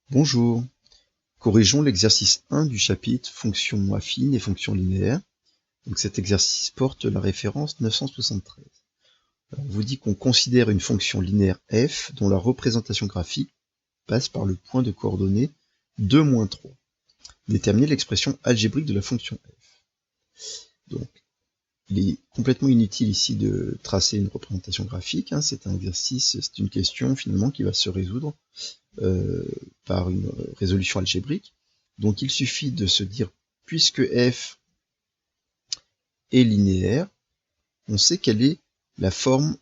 Bonjour, corrigeons l'exercice 1 du chapitre fonctions affines et fonctions linéaires. Donc cet exercice porte la référence 973. Alors, on vous dit qu'on considère une fonction linéaire f dont la représentation graphique passe par le point de coordonnées 2, 3. Déterminer l'expression algébrique de la fonction f. Donc, il est complètement inutile ici de tracer une représentation graphique. C'est un exercice, c'est une question finalement qui va se résoudre par une résolution algébrique. Donc il suffit de se dire, puisque f est linéaire, on sait quelle est la forme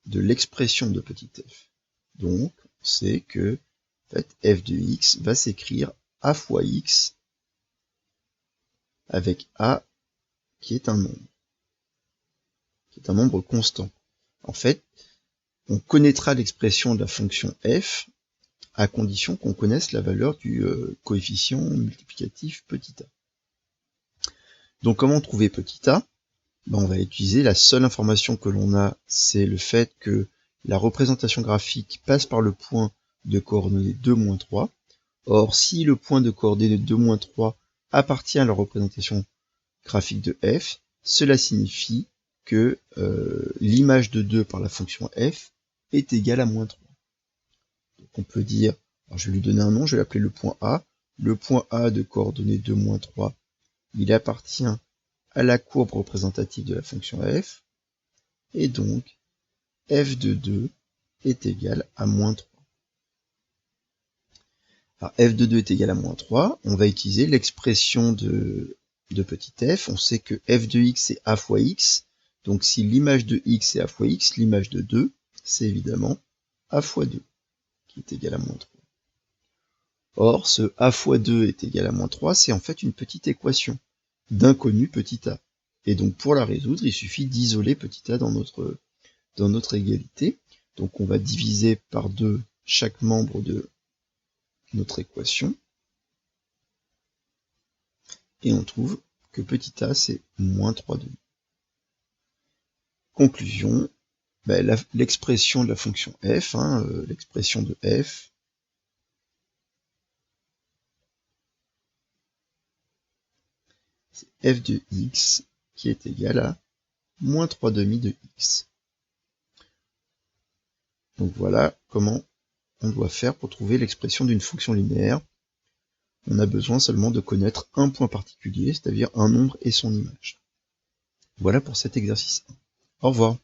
de l'expression de petit f. Donc on sait que en fait, f de x va s'écrire a fois x avec a qui est un nombre constant. En fait, on connaîtra l'expression de la fonction f à condition qu'on connaisse la valeur du coefficient multiplicatif petit a. Donc comment trouver petit a? On va utiliser la seule information que l'on a, c'est le fait que la représentation graphique passe par le point de coordonnées 2, 3. Or, si le point de coordonnées 2, 3 appartient à la représentation graphique de f, cela signifie que l'image de 2 par la fonction f est égale à -3. Donc on peut dire, alors je vais lui donner un nom, je vais l'appeler le point A. Le point A de coordonnées 2, 3, il appartient à la courbe représentative de la fonction f, et donc f de 2 est égal à -3. Alors f de 2 est égal à -3, on va utiliser l'expression de petit f, on sait que f de x est a fois x, donc si l'image de x est a fois x, l'image de 2, c'est évidemment a fois 2, qui est égal à -3. Or, ce a fois 2 est égal à -3, c'est en fait une petite équation d'inconnu petit a. Et donc pour la résoudre, il suffit d'isoler petit a dans notre égalité. Donc on va diviser par 2 chaque membre de notre équation. Et on trouve que petit a c'est -3/2. Conclusion, l'expression de la fonction f, l'expression de f, c'est f de x qui est égal à -3/2 de x. Donc voilà comment on doit faire pour trouver l'expression d'une fonction linéaire. On a besoin seulement de connaître un point particulier, c'est-à-dire un nombre et son image. Voilà pour cet exercice 1. Au revoir.